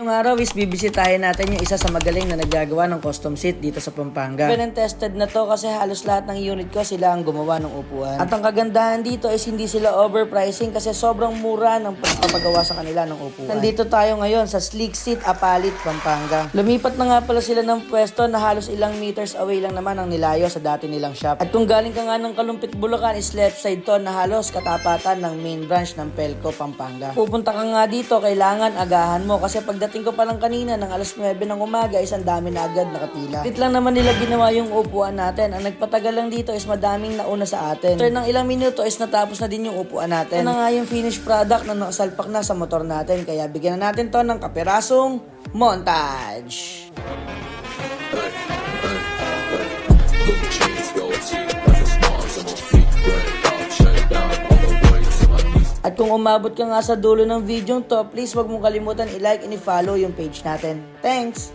Ngayong araw is bibisitahin natin yung isa sa magaling na naggagawa ng custom seat dito sa Pampanga. Even tested na to kasi halos lahat ng unit ko sila ang gumawa ng upuan. At ang kagandahan dito is hindi sila overpricing kasi sobrang mura ng pagpapagawa sa kanila ng upuan. Nandito tayo ngayon sa Sleek Seat Apalit, Pampanga. Lumipat na nga pala sila ng pwesto na halos ilang meters away lang naman ang nilayo sa dati nilang shop. At kung galing ka nga ng Kalumpit, Bulacan is left side to na halos katapatan ng main branch ng Pelco, Pampanga. Pupunta ka nga dito, kailangan agahan mo kasi pagdating ko pa lang kanina ng alas 9 ng umaga is ang dami na agad nakapila. Tit lang naman nila ginawa yung upuan natin. Ang nagpatagal lang dito is madaming nauna sa atin. After ng ilang minuto is natapos na din yung upuan natin. Ito na nga yung finished product na nakasalpak na sa motor natin. Kaya bigyan na natin to ng kapirasong montage. At kung umabot ka nga sa dulo ng video to, please wag mong kalimutan i-like and i-follow yung page natin. Thanks!